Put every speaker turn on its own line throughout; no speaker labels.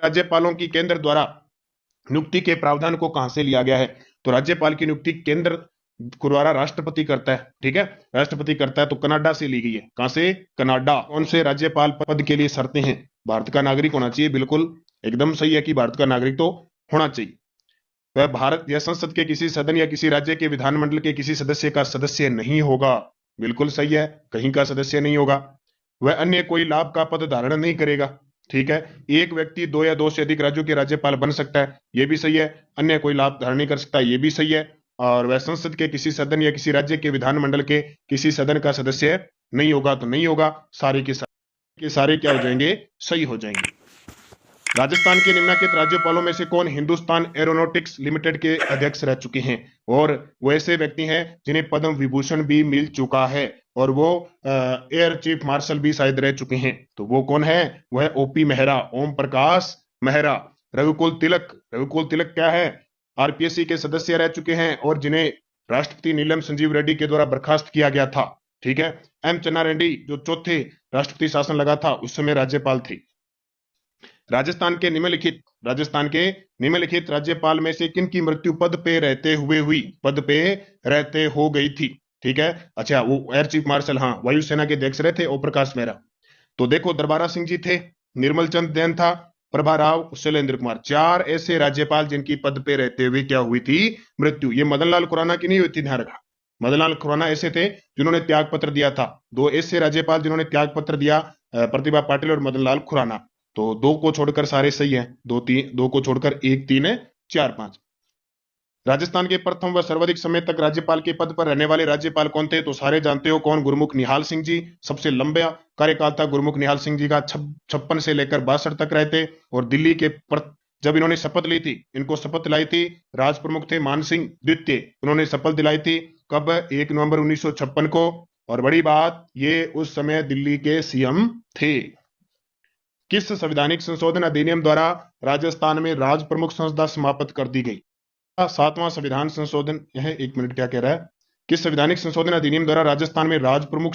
राज्यपालों की केंद्र द्वारा नियुक्ति के प्रावधान को कहां से लिया गया है? तो राज्यपाल की नियुक्ति केंद्र द्वारा राष्ट्रपति करता है, ठीक है, राष्ट्रपति करता है, तो कनाडा से ली गई है। कहां से? कनाडा। कौन से राज्यपाल पद के लिए शर्तें हैं? भारत का नागरिक होना चाहिए, बिल्कुल एकदम सही है कि भारत का नागरिक तो होना चाहिए। वह भारत या संसद के किसी सदन या किसी राज्य के विधानमंडल के किसी सदस्य का सदस्य नहीं होगा, बिल्कुल सही है, कहीं का सदस्य नहीं होगा। वह अन्य कोई लाभ का पद धारण नहीं करेगा, ठीक है। एक व्यक्ति दो या दो से अधिक राज्यों के राज्यपाल बन सकता है, यह भी सही है। अन्य कोई लाभ धारण नहीं कर सकता, यह भी सही है। और वह संसद के किसी सदन या किसी राज्य के विधानमंडल के किसी सदन का सदस्य नहीं होगा, तो नहीं होगा। सारे के सारे क्या हो जाएंगे? सही हो जाएंगे। राजस्थान के निम्नलिखित राज्यपालों में से कौन हिंदुस्तान एरोनॉटिक्स लिमिटेड के अध्यक्ष रह चुके हैं? और वो ऐसे व्यक्ति हैं जिन्हें पद्म विभूषण भी मिल चुका है, और वो एयर चीफ मार्शल भी शायद रह चुके हैं। तो वो कौन है? वो है ओपी मेहरा, ओम प्रकाश मेहरा। रघुकुल तिलक क्या है? आरपीएससी के सदस्य रह चुके हैं, और जिन्हें राष्ट्रपति नीलम संजीव रेड्डी के द्वारा बर्खास्त किया गया था, ठीक है। एम चन्ना रेड्डी जो चौथे राष्ट्रपति शासन लगा था उस समय राज्यपाल थे। राजस्थान के निम्नलिखित राज्यपाल में से किन की मृत्यु पद पे रहते हुए हुई? पद पे रहते हो गई थी, ठीक है। अच्छा, वो एयर चीफ मार्शल, हाँ, वायुसेना के अध्यक्ष रहे थे ओम प्रकाश मेहरा। तो देखो, दरबारा सिंह जी थे, निर्मल चंद जैन था, प्रभा राव, शैलेंद्र कुमार, चार ऐसे राज्यपाल जिनकी पद पे रहते हुए क्या हुई थी? मृत्यु। ये मदनलाल खुराना की नहीं हुई थी, ध्यान रखा। मदनलाल खुराना ऐसे थे जिन्होंने त्याग पत्र दिया था। दो ऐसे राज्यपाल जिन्होंने त्याग पत्र दिया, प्रतिभा पाटिल और मदनलाल खुराना। तो दो को छोड़कर सारे सही है, दो को छोड़कर एक, तीन है, चार, पांच। राजस्थान के प्रथम व सर्वाधिक समय तक राज्यपाल के पद पर रहने वाले राज्यपाल कौन थे? तो सारे जानते हो कौन? गुरमुख निहाल सिंह जी। सबसे लंबा कार्यकाल था गुरमुख निहाल सिंह जी का, 56 से लेकर 62 तक रहे थे। और दिल्ली के जब इन्होंने शपथ ली थी, इनको शपथ दिलाई थी, राज प्रमुख थे मान सिंह द्वितीय, उन्होंने शपथ दिलाई थी कब? 1 नवंबर 1956 को। और बड़ी बात, ये उस समय दिल्ली के सीएम थे। किस संवैधानिक संशोधन अधिनियम द्वारा राजस्थान में राज प्रमुख संस्था समाप्त कर दी गई? 7वां संविधान संशोधन। यह 1 मिनट, क्या कह रहा है? किस संवैधानिक संशोधन अधिनियम द्वारा राजस्थान में राज प्रमुख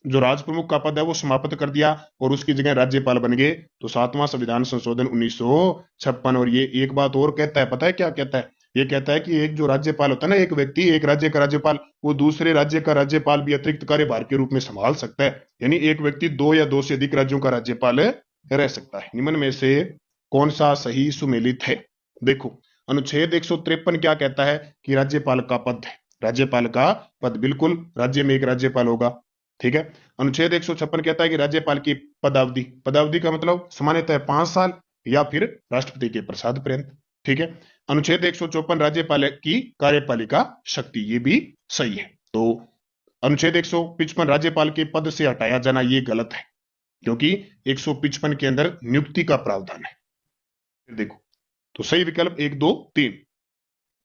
जो राज प्रमुख का पद है वो समाप्त कर दिया और उसकी जगह राज्यपाल बन गए? तो 7वां संविधान संशोधन 1956। और ये एक बात और कहता है, पता है क्या कहता है? ये कहता है कि एक जो राज्यपाल होता है ना, एक व्यक्ति एक राज्य का राज्यपाल, वो दूसरे राज्य का राज्यपाल भी अतिरिक्त कार्यभार के रूप में संभाल सकता है। यानी एक व्यक्ति दो या दो से अधिक राज्यों का राज्यपाल रह सकता है। निम्न में से कौन सा सही सुमेलित है? देखो, अनुच्छेद 153 क्या कहता है? कि राज्यपाल का पद है, राज्यपाल का पद, बिल्कुल राज्य में एक राज्यपाल होगा, ठीक है। अनुच्छेद 156 कहता है कि राज्यपाल की पदावधि का मतलब सामान्यतः 5 साल या फिर राष्ट्रपति के प्रसाद पर्यंत, ठीक है। अनुच्छेद 154 राज्यपाल की कार्यपालिका शक्ति, ये भी सही है। तो अनुच्छेद 155 राज्यपाल के पद से हटाया जाना, ये गलत है, क्योंकि 155 के अंदर नियुक्ति का प्रावधान है। देखो, तो सही विकल्प 1, 2, 3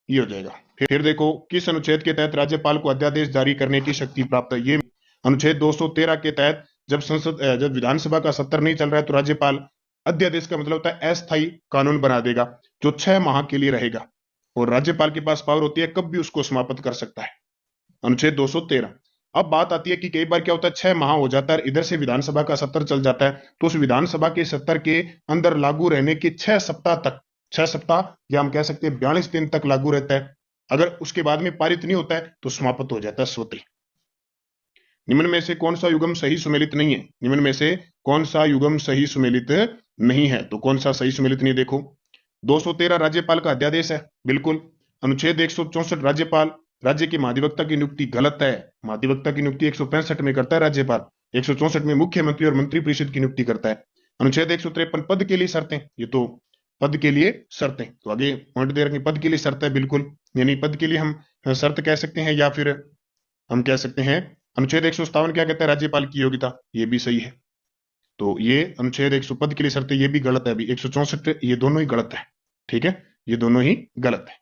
ये हो जाएगा। फिर देखो, किस अनुच्छेद के तहत राज्यपाल को अध्यादेश जारी करने की शक्ति प्राप्त है? ये अनुच्छेद 213 के तहत जब विधानसभा का सत्र नहीं चल रहा है तो राज्यपाल, अध्यादेश का मतलब होता है अस्थायी कानून बना देगा जो 6 माह के लिए रहेगा, और राज्यपाल के पास पावर होती है कब भी उसको समाप्त कर सकता है, अनुच्छेद 213। अब बात आती है कि कई बार क्या होता है, 6 माह हो जाता है, इधर से विधानसभा का सत्र चल जाता है, तो उस विधानसभा के सत्र के अंदर लागू रहने के 6 सप्ताह तक, 6 सप्ताह या हम कह सकते हैं 42 दिन तक लागू रहता है। अगर उसके बाद में पारित नहीं होता है तो समाप्त हो जाता है स्वतः। निम्न में से कौन सा युग्म सही सुमेलित नहीं है? निम्न में से कौन सा युग्म सही सुमेलित नहीं है? तो कौन सा सही सुमेलित नहीं? देखो, 213 राज्यपाल का अध्यादेश है, बिल्कुल। अनुच्छेद 164 राज्यपाल राज्य के महाधिवक्ता की नियुक्ति, गलत है। महाधिवक्ता की नियुक्ति 165 में करता है राज्यपाल, 164 में मुख्यमंत्री और मंत्री परिषद की नियुक्ति करता है। अनुच्छेद 153 पद के लिए शर्तें, ये तो पद के लिए शर्तें, तो आगे पॉइंट दे रखें, पद के लिए शर्त है, बिल्कुल। यानी पद के लिए हम शर्त कह सकते हैं, या फिर हम कह सकते हैं अनुच्छेद 157 क्या कहता है? राज्यपाल की योग्यता, ये भी सही है। तो ये अनुच्छेद 100 पद के लिए शर्तें, ये भी गलत है। अभी 164, ये दोनों ही गलत है, ठीक है, ये दोनों ही गलत है।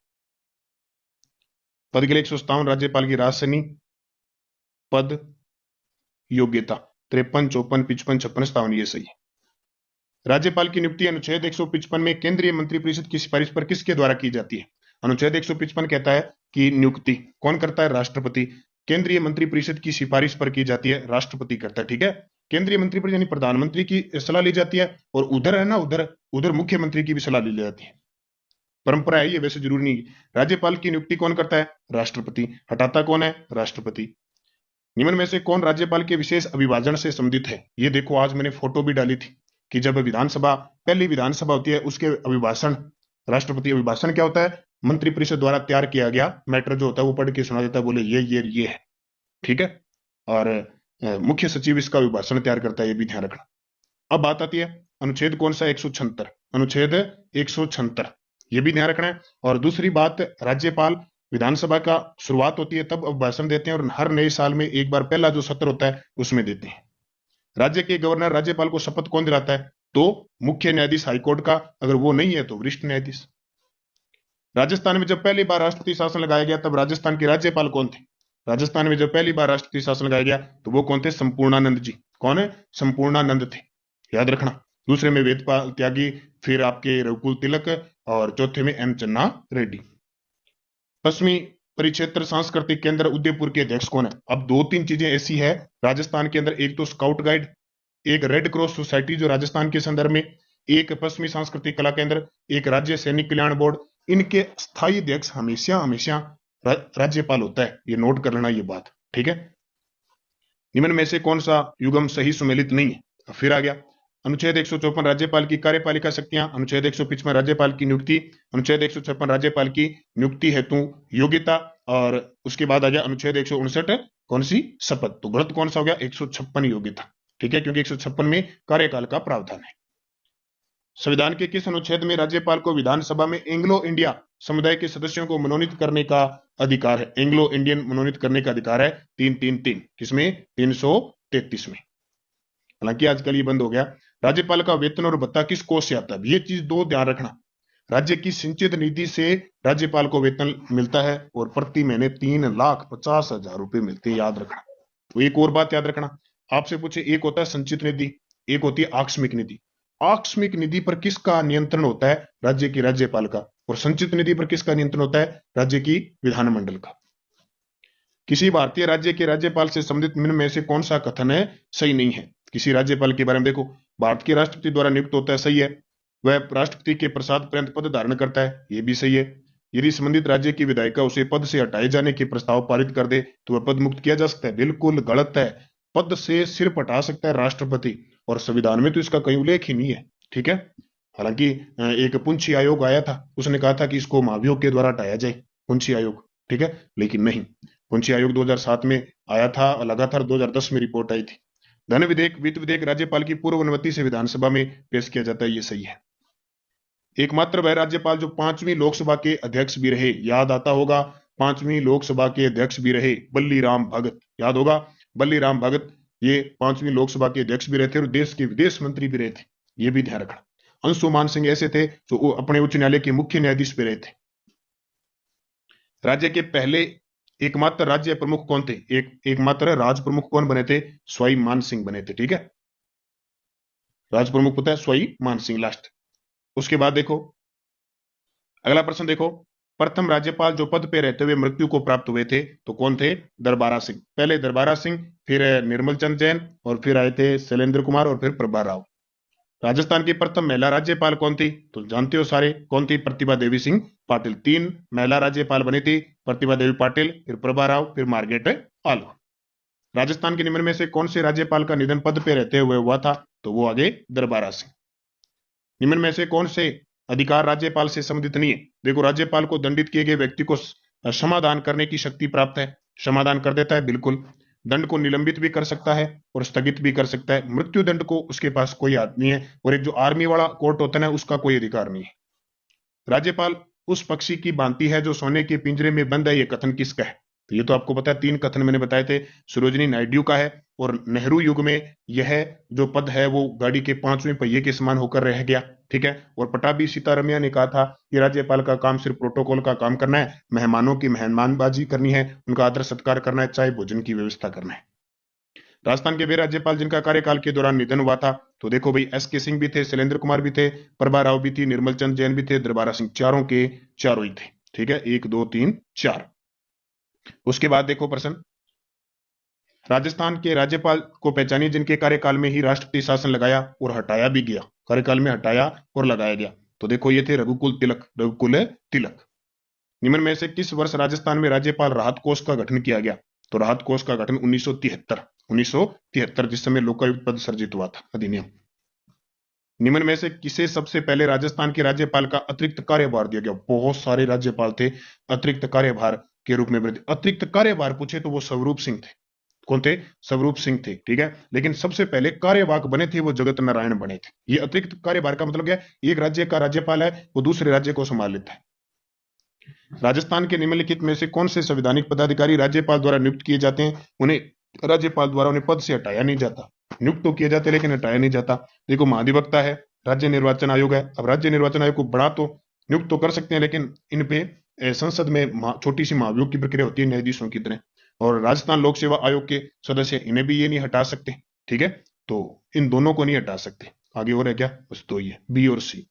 पद के लिए 157 राज्यपाल की राजधानी, पद, योग्यता 53, 54, 55, 56, 57 ये सही है। राज्यपाल की नियुक्ति अनुच्छेद 155 में केंद्रीय मंत्रिपरिषद की सिफारिश पर किसके द्वारा की जाती है? अनुच्छेद 155 कहता है कि नियुक्ति कौन करता है? राष्ट्रपति। केंद्रीय मंत्रिपरिषद की सिफारिश पर की जाती है, राष्ट्रपति करता है, ठीक है। केंद्रीय मंत्री पर यानी प्रधानमंत्री की सलाह ली जाती है, और उधर है ना, उधर उधर मुख्यमंत्री की भी सलाह ली जाती है। परंपरा है ये, वैसे जरूरी नहीं। राज्यपाल की नियुक्ति कौन करता है? राष्ट्रपति। हटाता कौन है? राष्ट्रपति। निम्न में से कौन राज्यपाल के विशेष अभिभाषण से संबंधित है? ये देखो, आज मैंने फोटो भी डाली थी कि जब विधानसभा, पहली विधानसभा होती है, उसके अभिभाषण, राष्ट्रपति अभिभाषण क्या होता है? मंत्रिपरिषद द्वारा तैयार किया गया मैटर जो होता है वो पढ़ के सुना देता है, बोले ये है, ठीक है। और मुख्य सचिव इसका अभिभाषण तैयार करता है, ये भी ध्यान रखना। अब बात आती है अनुच्छेद कौन सा? 176, अनुच्छेद 176, ये भी ध्यान रखना है। और दूसरी बात, राज्यपाल, विधानसभा का शुरुआत होती है तब भाषण देते हैं, और हर नए साल में एक बार पहला जो सत्र होता है उसमें देते हैं। राज्य के गवर्नर राज्यपाल को शपथ कौन दिलाता है? तो मुख्य न्यायाधीश हाईकोर्ट का, अगर वो नहीं है तो वरिष्ठ न्यायाधीश। राजस्थान में जब पहली बार राष्ट्रपति शासन लगाया गया तब राजस्थान के राज्यपाल कौन थे? राजस्थान में जब पहली बार राष्ट्रपति शासन लगाया गया तो वो कौन थे? संपूर्णानंद जी। कौन है? संपूर्णानंद थे, याद रखना। दूसरे में वेदपाल त्यागी, फिर आपके रघुकुल तिलक, और चौथे में एम चन्ना रेड्डी। पश्चिमी परिक्षेत्र सांस्कृतिक केंद्र उदयपुर के अध्यक्ष कौन है? अब दो तीन चीजें ऐसी है राजस्थान के अंदर, एक तो स्काउट गाइड, एक रेड क्रॉस सोसाइटी जो राजस्थान के संदर्भ में, एक पश्चिमी सांस्कृतिक कला केंद्र, एक राज्य सैनिक कल्याण बोर्ड, इनके स्थायी अध्यक्ष हमेशा हमेशा राज्यपाल होता है, ये नोट कर लेना ये बात, ठीक है। निम्न में से कौन सा युग्म सही सुमेलित नहीं है? फिर आ गया अनुच्छेद 154 राज्यपाल की कार्यपालिका शक्तियां, अनुच्छेद 155 राज्यपाल की नियुक्ति, अनुच्छेद 156 राज्यपाल की नियुक्ति हेतु योग्यता, और उसके बाद आ गया अनुच्छेद 159 कौन सी? शपथ। तो गलत कौन सा हो गया? 156 योग्यता, ठीक है, क्योंकि 156 में कार्यकाल का प्रावधान है। संविधान के किस अनुच्छेद में राज्यपाल को विधानसभा में एंग्लो इंडिया समुदाय के सदस्यों को मनोनीत करने का अधिकार है? एंग्लो इंडियन मनोनीत करने का अधिकार है 333, किसमें? 333 में। हालांकि आजकल ये बंद हो गया। राज्यपाल का वेतन और भत्ता किस कोष से आता है? ये चीज दो ध्यान रखना। राज्य की सिंचित निधि से राज्यपाल को वेतन मिलता है, और प्रति महीने 3,50,000 रुपए मिलते हैं, याद रखना। तो एक और बात याद रखना, आपसे पूछे, एक होता है संचित निधि, एक होती है आकस्मिक निधि। आकस्मिक निधि पर किसका नियंत्रण होता है? राज्य की राज्यपाल का। और संचित निधि पर किसका नियंत्रण होता है? राज्य की विधानमंडल का। किसी भारतीय राज्य के राज्यपाल से संबंधित निम्न में से कौन सा कथन है सही नहीं है? किसी राज्यपाल के बारे में देखो, भारत के राष्ट्रपति द्वारा नियुक्त होता है, सही है। वह राष्ट्रपति के प्रसाद पर्यंत पद धारण करता है, ये भी सही है। यदि संबंधित राज्य की विधायिका उसे पद से हटाए जाने के प्रस्ताव पारित कर दे तो वह पद मुक्त किया जा सकता है, बिल्कुल गलत है। पद से सिर्फ हटा सकता है राष्ट्रपति, और संविधान में तो इसका कहीं उल्लेख ही नहीं है, ठीक है। हालांकि एक पुंछी आयोग आया था, उसने कहा था कि इसको महाभियोग के द्वारा हटाया जाए, पुंछी आयोग, ठीक है, लेकिन नहीं। पुंछी आयोग 2007 में आया था, लगातार 2010 में रिपोर्ट आई थी। धन विधेयक, वित्त विधेयक राज्यपाल की पूर्व अनुमति से विधानसभा में पेश किया जाता है, ये सही है। एकमात्र वह राज्यपाल जो 5वीं लोकसभा के अध्यक्ष भी रहे, याद आता होगा, 5वीं लोकसभा के अध्यक्ष भी रहे, बल्लीराम भगत, याद होगा, बल्लीराम भगत, ये 5वीं लोकसभा के अध्यक्ष भी रहे थे और देश के विदेश मंत्री भी रहे थे, ये भी ध्यान रखना। अंशुमान सिंह ऐसे थे जो अपने उच्च न्यायालय के मुख्य न्यायाधीश भी रहे थे। राज्य के पहले एकमात्र राज्य प्रमुख कौन थे? एकमात्र राज प्रमुख कौन बने थे? स्वाई मान सिंह बने थे, ठीक है। राज प्रमुख पता है, स्वाई मान सिंह लास्ट। उसके बाद देखो अगला प्रश्न, देखो प्रथम राज्यपाल जो पद पे रहते हुए मृत्यु को प्राप्त हुए थे तो कौन थे? दरबारा सिंह। पहले दरबारा सिंह, फिर निर्मल चंद जैन, और फिर आए थे शैलेंद्र कुमार, और फिर प्रभा राव। राजस्थान की प्रथम महिला राज्यपाल कौन थी? तो जानते हो सारे, कौन थी? प्रतिभा देवी सिंह पाटिल। 3 महिला राज्यपाल बनी थी, प्रतिभा देवी पाटिल, फिर प्रभा राव, फिर मार्गरेट आलो। राजस्थान के निम्न में से कौन से राज्यपाल का निधन पद पे रहते हुए हुआ था? तो वो आगे दरबारा सिंह। निम्न में से कौन से अधिकार राज्यपाल से संबंधित नहीं है? देखो, राज्यपाल को दंडित किए गए व्यक्ति को समाधान करने की शक्ति प्राप्त है, समाधान कर देता है, बिल्कुल। दंड को निलंबित भी कर सकता है और स्थगित भी कर सकता है। मृत्यु दंड को उसके पास कोई हाथ नहीं है, और एक जो आर्मी वाला कोर्ट होता है ना, उसका कोई अधिकार नहीं है। राज्यपाल उस पक्षी की भांति है जो सोने के पिंजरे में बंद है, ये कथन किसका है? तो ये तो आपको पता है, 3 कथन मैंने बताए थे, सरोजिनी नायडू का है, और नेहरू युग में यह जो पद है वो गाड़ी के 5वें पहिए के समान होकर रह गया, ठीक है। और पटाभी सीतारमैया ने कहा था कि राज्यपाल का काम सिर्फ प्रोटोकॉल का काम करना है, मेहमानों की मेहमानबाजी करनी है, उनका आदर सत्कार करना है, चाहे भोजन की व्यवस्था करना है। राजस्थान के वे राज्यपाल जिनका कार्यकाल के दौरान निधन हुआ था, तो देखो भाई, एस.के. सिंह भी थे, शैलेंद्र कुमार भी थे, प्रभा राव भी थी, निर्मल चंद जैन भी थे, दरबारा सिंह, चारों के चारों ही थे, ठीक है। 1 2 3 4। उसके बाद देखो प्रश्न, राजस्थान के राज्यपाल को पहचानिए जिनके कार्यकाल में ही राष्ट्रपति शासन लगाया और हटाया भी गया, कार्यकाल में हटाया और लगाया गया। तो देखो ये थे रघुकुल तिलक, रघुकुल तिलक। निम्न में से किस वर्ष राजस्थान में राज्यपाल राहत कोष का गठन किया गया? तो राहत कोष का गठन 1973 जिस समय लोकायुक्त पद सर्जित हुआ था, अधिनियम। निम्न में से किसे सबसे पहले राजस्थान के राज्यपाल का अतिरिक्त कार्यभार दिया गया? बहुत सारे राज्यपाल थे अतिरिक्त कार्यभार के रूप में वृद्धि। अतिरिक्त कार्यभार पूछे तो वो स्वरूप सिंह थे। कौन थे? स्वरूप सिंह थे, ठीक है। लेकिन सबसे पहले कार्यवाहक बने थे वो जगत नारायण बने थे। ये अतिरिक्त कार्यभार का मतलब क्या? एक राज्य का राज्यपाल है, वो दूसरे राज्य को संभाल लेता है। राजस्थान के निम्नलिखित में से कौन से संवैधानिक पदाधिकारी राज्यपाल द्वारा नियुक्त किए जाते हैं? उन्हें राज्यपाल द्वारा उन्हें पद से हटाया नहीं जाता, नियुक्त तो किए जाते लेकिन हटाया नहीं जाता। देखो महाधिवक्ता है, राज्य निर्वाचन आयोग है। अब राज्य निर्वाचन आयोग को बढ़ा तो नियुक्त तो कर सकते हैं, लेकिन इन पे संसद में छोटी सी महाभियोग की प्रक्रिया होती है न्यायाधीशों की तरह। और राजस्थान लोक सेवा आयोग के सदस्य, इन्हें भी ये नहीं हटा सकते, ठीक है। तो इन दोनों को नहीं हटा सकते। आगे और है क्या? बस दो ही है, बी और सी।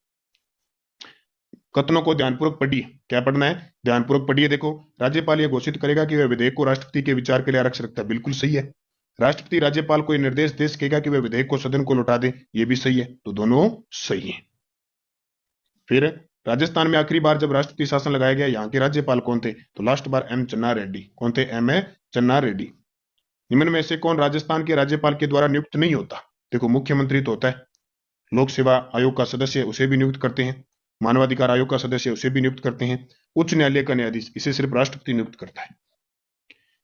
कथनों को ध्यानपूर्वक पढ़िए। क्या पढ़ना है? ध्यानपूर्वक पढ़िए। देखो, राज्यपाल यह घोषित करेगा कि वह विधेयक को राष्ट्रपति के विचार के लिए आरक्षित रखता है, बिल्कुल सही है। राष्ट्रपति राज्यपाल को यह निर्देश दे सकेगा कि वह विधेयक को सदन को लौटा दे, ये भी सही है। तो दोनों सही है। फिर राजस्थान में आखिरी बार जब राष्ट्रपति शासन लगाया गया, यहाँ के राज्यपाल कौन थे? तो लास्ट बार एम चन्ना रेड्डी। कौन थे? एम ए चन्ना रेड्डी। निम्न में से कौन राजस्थान के राज्यपाल के द्वारा नियुक्त नहीं होता? देखो, मुख्यमंत्री तो होता है, लोक सेवा आयोग का सदस्य उसे भी नियुक्त करते हैं, मानवाधिकार आयोग का सदस्य उसे भी नियुक्त करते हैं, उच्च न्यायालय का न्यायाधीश इसे सिर्फ राष्ट्रपति नियुक्त करता है।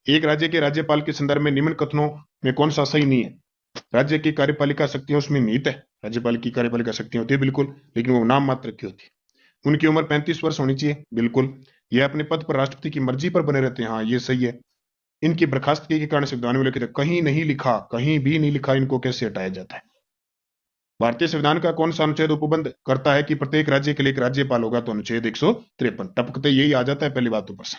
एक राज्य के राज्यपाल के संदर्भ में निम्न कथनों में कौन सा सही नहीं है? राज्य की कार्यपालिका शक्तियां उसमें निहित है, राज्यपाल की कार्यपालिका शक्तियां होती है बिल्कुल, लेकिन वो नाम मात्र की होती है। उनकी उम्र 35 वर्ष होनी चाहिए, बिल्कुल। ये अपने पद पर राष्ट्रपति की मर्जी पर बने रहते हैं, हाँ ये सही है। इनकी बर्खास्तगी के कारण संविधान में लिखित है, कहीं नहीं लिखा, कहीं भी नहीं लिखा इनको कैसे हटाया जाता है। भारतीय संविधान का कौन सा अनुच्छेद उपबंध करता है कि प्रत्येक राज्य के लिए एक राज्यपाल होगा? तो अनुच्छेद 153। टपकते यही आ जाता है पहली बातों पर से।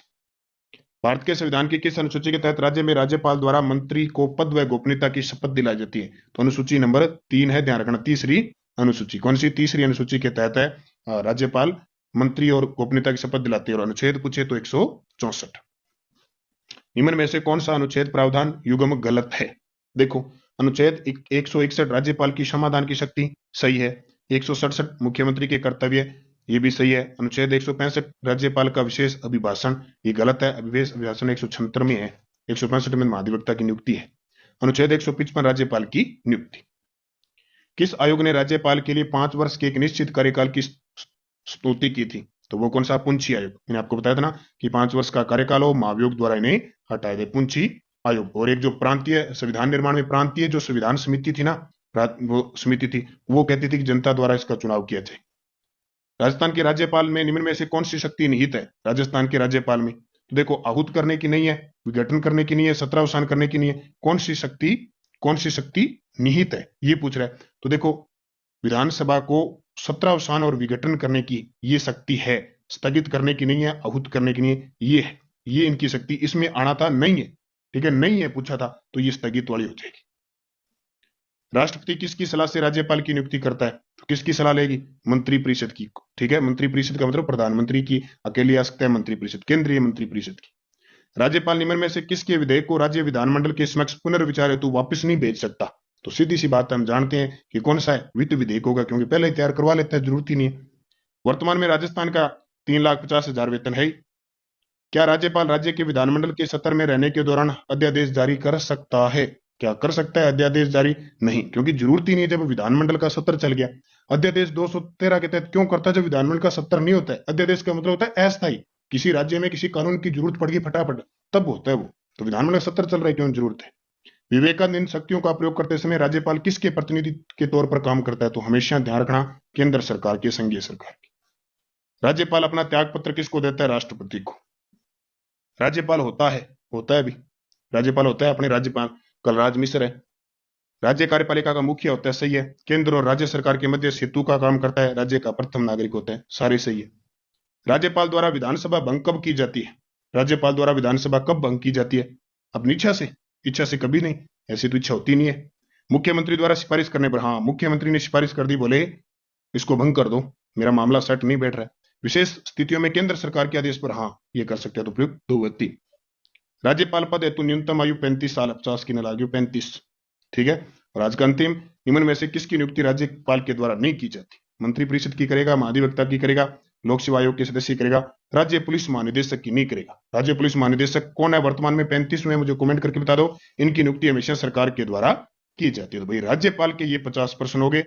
भारत के संविधान की किस अनुसूची के तहत राज्य में राज्यपाल द्वारा मंत्री को पद व गोपनीयता की शपथ दिलाई जाती है? तो अनुसूची नंबर 3 है, ध्यान रखना, तीसरी अनुसूची। कौन सी? तीसरी अनुसूची के तहत है राज्यपाल मंत्री और गोपनीयता की शपथ दिलाते हैं। और अनुच्छेद पूछे तो 164। निम्न में से कौन सा अनुच्छेद प्रावधान युग्म गलत है? देखो, अनुच्छेद 161 राज्यपाल की समाधान की शक्ति सही है। 167 मुख्यमंत्री के कर्तव्य, ये भी सही है। अनुच्छेद 165 राज्यपाल का विशेष अभिभाषण, ये गलत है। विशेष अभिभाषण 176 में है, 165 में महाधिवक्ता की नियुक्ति है। अनुच्छेद 155 राज्यपाल की नियुक्ति। किस आयोग ने राज्यपाल के लिए 5 वर्ष के एक निश्चित कार्यकाल की स्तुति की थी? तो वो कौन सा? पुंछी आयोग। मैंने आपको बताया था ना कि 5 वर्ष का कार्यकाल हो, महाभियोग द्वारा इन्हें हटाए दे, पुंछी आयोग। और एक जो प्रांतीय संविधान निर्माण में प्रांतीय जो संविधान समिति थी ना, वो समिति थी, वो कहती थी कि जनता द्वारा इसका चुनाव किया जाए। राजस्थान के राज्यपाल में निम्न में से कौन सी शक्ति निहित है राजस्थान के राज्यपाल में? तो देखो, आहूत करने की नहीं है, विघटन करने की नहीं है, सत्रावसान करने की नहीं है। कौन सी शक्ति निहित है, ये पूछ रहा है। तो देखो, विधानसभा को सत्रावसान और विघटन करने की ये शक्ति है, स्थगित करने की नहीं है, आहूत करने की नहीं है, ये है, ये इनकी शक्ति। इसमें आना था, नहीं है, ठीक है, नहीं है पूछा था, तो ये स्थगित वाली हो जाएगी। राष्ट्रपति किसकी सलाह से राज्यपाल की नियुक्ति करता है? तो किसकी सलाह लेगी? मंत्रिपरिषद की, ठीक है। मंत्रिपरिषद का मतलब प्रधानमंत्री की अकेली आ सकता है, मंत्रिपरिषद, केंद्रीय मंत्रिपरिषद की। राज्यपाल निम्न में से किसके विधेयक को राज्य विधानमंडल के समक्ष पुनर्विचार हेतु वापस नहीं भेज सकता? तो सीधी सी बात हम जानते हैं कि कौन सा है, वित्त विधेयक होगा, क्योंकि पहले ही तैयार करवा लेता है, जरूरत ही नहीं है। वर्तमान में राजस्थान का 3,50,000 वेतन है। क्या राज्यपाल राज्य के विधानमंडल के सत्र में रहने के दौरान अध्यादेश जारी कर सकता है? क्या कर सकता है अध्यादेश जारी? नहीं, क्योंकि जरूरत ही नहीं है। जब विधानमंडल का सत्र चल गया, अध्यादेश 213 के तहत क्यों करता है? जब विधानमंडल का सत्र नहीं होता है। अध्यादेश का मतलब होता है अस्थायी, किसी राज्य में किसी कानून की जरूरत पड़ गई फटाफट, तब होता है वो। तो विधानमंडल सत्र चल रहा है, क्यों जरूरत है? विवेकानंद इन शक्तियों का प्रयोग करते समय राज्यपाल किसके प्रतिनिधि के तौर पर काम करता है? तो हमेशा ध्यान रखना, केंद्र सरकार की, संघीय सरकार की। राज्यपाल अपना त्याग पत्र किसको देता है? राष्ट्रपति को। राज्यपाल होता है भी, राज्यपाल होता है अपने राज्यपाल कलराज मिश्र है। राज्य कार्यपालिका का मुखिया होता है, सही है। केंद्र और राज्य सरकार के मध्य सेतु का काम करता है, राज्य का प्रथम नागरिक होता है, सारे सही है। राज्यपाल द्वारा विधानसभा भंग कब की जाती है? राज्यपाल द्वारा विधानसभा कब भंग की जाती है? अपनी इच्छा से कभी नहीं, ऐसी तो इच्छा होती नहीं है। मुख्यमंत्री द्वारा सिफारिश करने पर, हाँ, मुख्यमंत्री ने सिफारिश कर दी, बोले इसको भंग कर दो, मेरा मामला सेट नहीं बैठ रहा है। विशेष स्थितियों में केंद्र सरकार के आदेश पर, हाँ, ये कर सकते हैं, तो प्रयुक्त बहुमति। राज्यपाल पद हेतु न्यूनतम आयु 35 साल, 50 की न लागी 35। ठीक है। और आज का अंतिम, निम्न में से किसकी नियुक्ति राज्यपाल के द्वारा नहीं की जाती? मंत्रिपरिषद की करेगा, महाधिवक्ता की करेगा, लोक सेवा आयोग के सदस्य करेगा, राज्य पुलिस महानिदेशक की नहीं करेगा। राज्य पुलिस महानिदेशक कौन है वर्तमान में 35 में? मुझे कमेंट करके बता दो। इनकी नियुक्ति हमेशा सरकार के द्वारा की जाती है। तो भाई राज्यपाल के ये 50 प्रश्न हो गए।